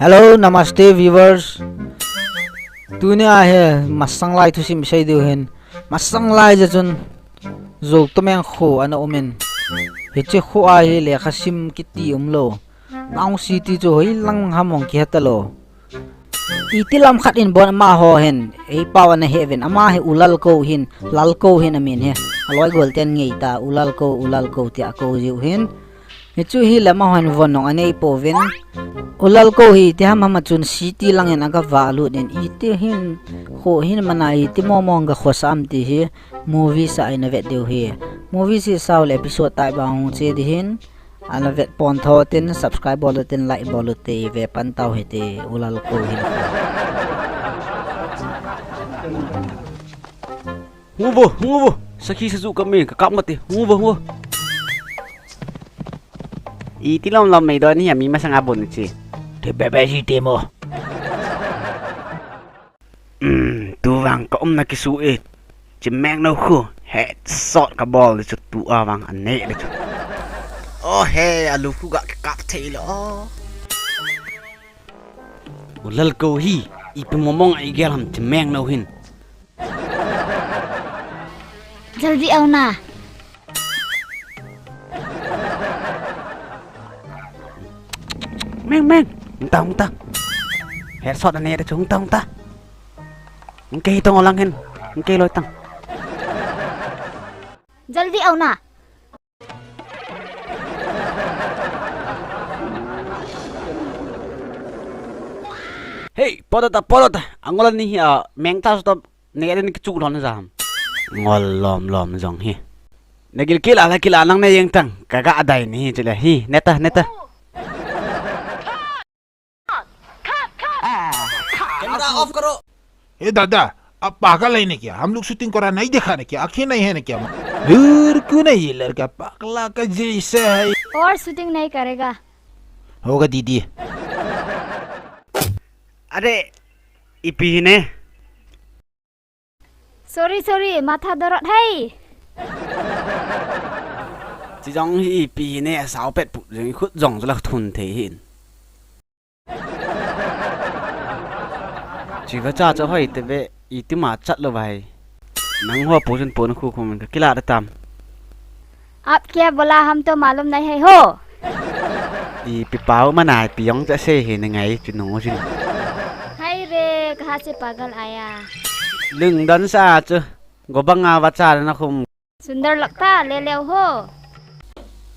Hello, namaste viewers. तूने आहे masang lai tu sim sai deu hen. Masang lai ja chun zo to meng kho ana omen. He che kho a he le khasim kiti umlo. Naung city cho hoi lang hamong ki hatalo. Itilam khat in bon ma ho hen. E pawan na heaven ama he ulal ko hin, lal ko hin amin he. Aloi gol ten ngei ta ulal ko ti ko jiu hin. Hichu hi lama han vonong ane povin ulal ko hi ti ham chun city lang en aga valu den iti hin ho hin manai ti momong ga khosam ti hi movie sa ina vet deu hi movie si saul episode tai ba hong che di hin ala vet pon tho tin subscribe bol tin like bol te ve pan tau he te ulal ko hin nguvo sakhi sa zu kami ka kap mati nguvo iti lom mai don hi mi masang abon chi te bebe si temo tu wang ka na kisu e chi meng no khu head shot ka ball chu tu awang ane le chu oh he alu khu ga kap thei lo ulal ko hi ipi momong ai gelam chi meng no hin जल्दी आओ ना meng ta headshot ane de chung ta ngke tong olang hen ngke loi tang जल्दी आओ ना hey podota angolan ni meng ta stop ne ni chu lon jam ngol lom jong hi negil kila lang ne yeng tang kaga adai ni chile hi neta camera off करो ए दादा आप पागल है ने क्या हम लोग शूटिंग करा नहीं देखा ने क्या आंखें नहीं है ने क्या दूर क्यों नहीं ये लड़का पागला का जैसा है और शूटिंग नहीं करेगा होगा दीदी अरे इपी ने सॉरी माथा दर्द है जिजों ही इपी ने साव पेट पु जंग खुद जोंग जला थुन थे हिन जिवा चा चा होई तबे इति मा चट लो भाई नंग हो पोजन पोन खु खुम किला तम आप क्या बोला हम तो मालूम नहीं है हो ई पिपाव मनाय पियोंग जा से हे नंgai चिनो जिन हाय रे कहाँ से पागल आया लुंग दन सा च गोबंगा वाचा ना खुम सुंदर लगता ले ले हो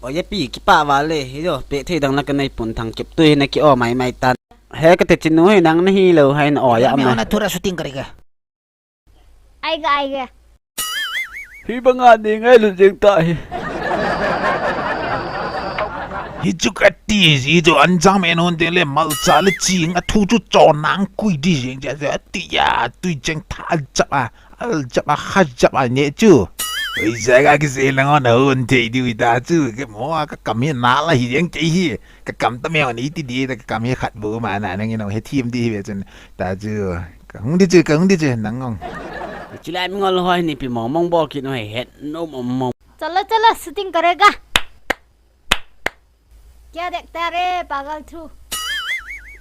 ओये पी कि पा वाले हिजो पे थे दंग ना कनै पुन थंग केप तुय ना कि ओ माई तान है कते चिन्नु है नंग नहीं लो है न ओया मैं अमा थोड़ा शूटिंग करेगा आएगा hi banga ni ngai lu jeng ta hi हिजु कट्टी जी जो अंजाम में नोन दे ले मल चाल चिंग अथु जो चोनांग कुई दी जिंग जैसे तिया तु जंग था जबा अल जबा खज जबा ने चु ओइ जगह के से लंग न होन ते दी दा चु के मो का कमी ना ला hi जंग चे hi का कम त में नि ती दी का कमी खत बु मा ना नंग नो हे टीम दी बे जन ता चु का हुं दी चे नंग chilai mingol hoi ni pi mong bo ki no het no mong चलो शूटिंग करेगा क्या देखता रे पागल थू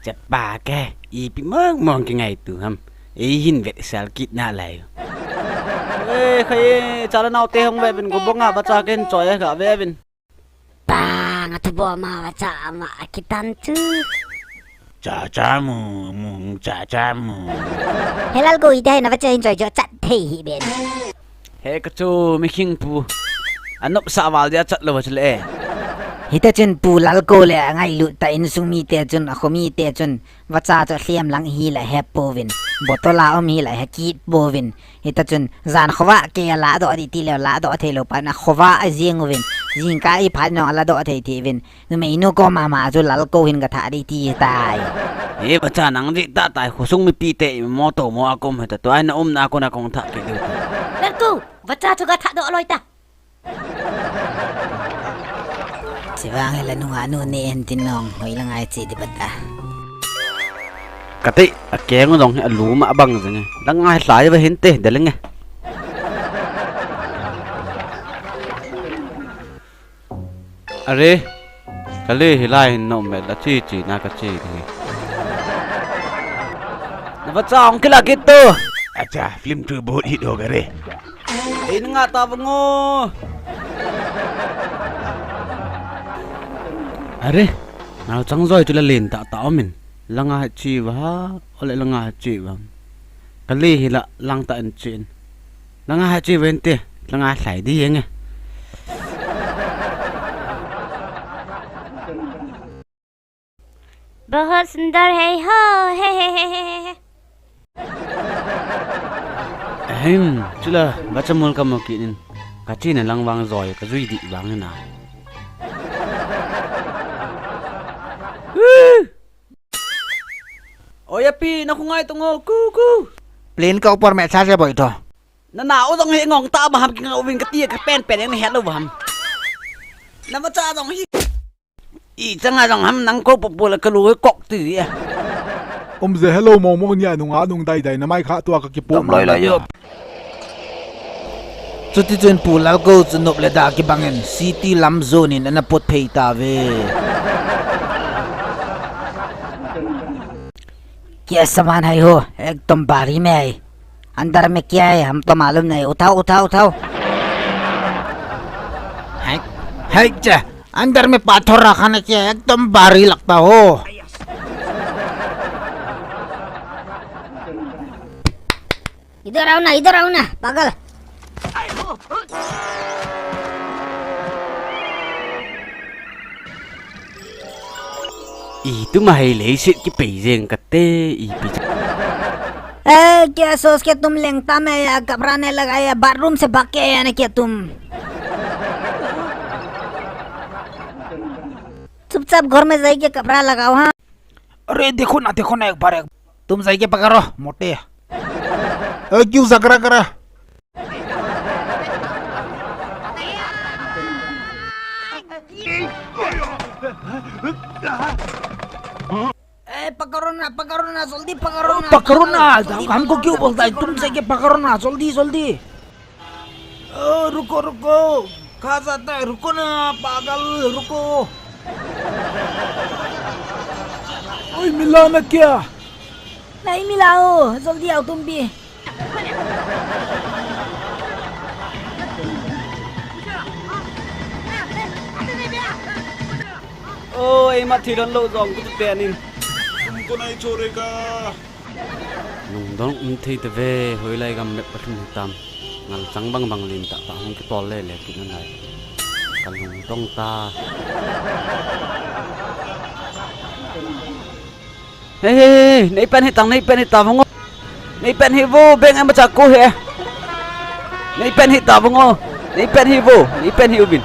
chat ba ke i pi mong ki ngai tu ham e hin vet sal kit na lai e khai chala nau te hong ve bin go bonga ba cha ken choi ga ve bin bang atu bo ma baca ma kitan tu cha mu helal go idai na baca enjoy jo chat thei hi ben he ka chu mi king pu anop sa wal dia chat lo chale hita chen pu lal ko le ngai lu ta in sung mi te chun a khomi te chun wacha cho hliam lang hi la he povin botola om hi la he kit povin hita chun zan khowa ke la do di ti le la do the lo pa na khowa a jing ovin jing ka i phan no la do the ti vin nu me inu ko ma chu lal ko hin ga tha di ti tai e ba cha nang di ta tai khosung mi pi te mo to mo akom he ta to ai na na ko na kong tha ke du Lerku baca juga tak do loi ta sibang la nu anu ne en tinong hoi lang ai chi di bata kati akeng dong alu ma bang jeng dang ngai sai ba hin te de leng are kale hilai no me la chi na ka chi Nabacang kila gitu. Acha, film terbot hit ho gare. Ini nga tabango. Are, nào trắng rồi tôi là lên tạo tạo mình. Lăng ngà chi và ole lăng ngà chi và. Cái ly thì là lăng tạo chuyện. Lăng ngà chi bên tê, lăng ngà phải đi nghe. बहुत सुंदर है हो हे हे हे हे Chú là bắt chăm môn cầm một kỹ nên cả chi này lăng vang rồi cái duy thị vang như nào. Ôi Api, nó không ai tung ngô, cu cu. Plane ka upar me cha boy to. Nó nào dòng hệ ngọng ta mà hàm cái ngậu viên cái tia cái pen yang hét đâu vào hàm. Nó mà cha dòng hi. Ý chẳng là dòng hàm nắng cô bộ là cái lúa cọc từ gì à. Giờ hello mong mong nha nung nung dai dai na mai kha tua ka ki pom Loi la yo. Chuti chun pulal go chunop le da ki bangin city lam zone in ana pot phei ta ve. क्या सामान है हो एकदम भारी में है अंदर में क्या है हम तो मालूम नहीं उठाओ उठाओ उठाओ है चा अंदर में पाथर रखा ना क्या एकदम भारी लगता हो. इधर आओ ना पागल Itu mah lấy shit cái bể riêng cái tê ý bị. ए, क्या सोच के तुम लेंगता में या घबराने लगा या बाथरूम से भाग के आया ना क्या तुम चुपचाप घर में जाइए कपड़ा लगाओ हाँ अरे देखो ना एक बार तुम जाइए पकड़ो मोटे. क्यों झगड़ा करा पकड़ो ना जल्दी पकड़ो ना हमको क्यों बोलता है तुम जाइए पकड़ो ना जल्दी जल्दी. रुको कहाँ जाता है रुको ना पागल रुको. ओए मिला ना क्या नहीं मिलाओ जल्दी आओ तुम भी Ôi mà thì đón lộ dòng cái tiền đi. तुमको नहीं छोड़ेगा Nung dong thì từ về hồi lại gầm mẹ bắt thùng tam. Ngal trắng băng lên tạ tạ không cái to lên lẹ kỹ năng này. Cần nung dong ta. Hey, nãy pen hết tao không? Nãy pen hết vô bên em mà chả cô hệ. Nãy pen hết tao không? Nãy pen hết bin.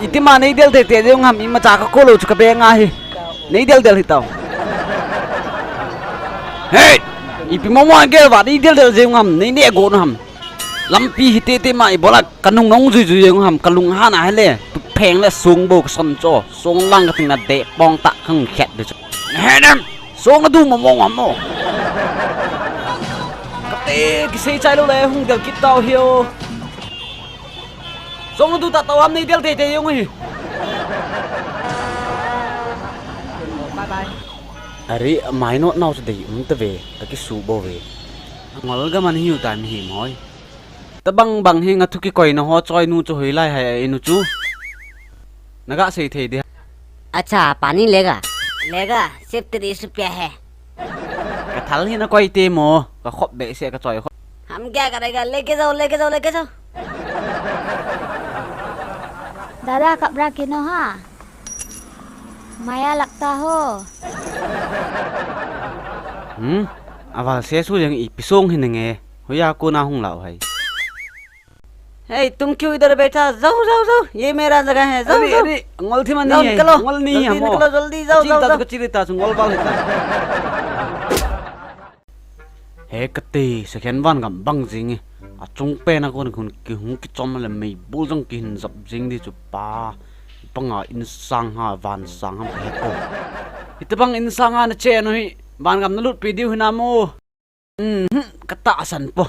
Iti mana ideal tete yung ham ima chaka kolo chuka benga hi. Nei ideal hitaw. Hey! Ipi mo gel ba ideal yung ham nei ne go no ham. Lampi hitete mai bola kanung nong ju yung ham kalung hana hele. Tu pheng le sung bo son cho sung lang ka ting na de bong ta khang khet de. Henam sung du mo ham mo. Kate kisay chai lo le hung del kitaw hiyo. Song tu tak tahu am ni dia tete yung eh. Bye bye. Ari mai no nau se dei tave ta ki su bo ve. Ngol ga man hiu tan hi moi. Ta bang hi nga thu ki koi na ho choi nu chu hoi lai hai nu chu. Naga sei the de. अच्छा पानी लेगा सिर्फ 30 रुपया है Ka thal hi na koi te mo ka khop be se ka choi khop. हम क्या करेगा लेके जाओ दादा कपड़ा किनो हाँ माया लगता हो Aval se su yang ipisong hi nge. Hoya ko na hung lao hai. Hey, तुम क्यों इधर बैठा? जाओ, ये मेरा जगह है. जाओ. अरे, ngol थी मनी है. Ngol नहीं है. निकलो जल्दी जाओ. Cerita su ngol bal hita. He kete sekian van gam bang jing. A chung pe na kon kun ki hung ki chom le mei bul jong ki hin zap jing di chu pa. Panga in sang ha van sang ham he ko. Itebang in sang ha na che no hi. Van gam na lut pi diu hina mo. Kata asan po.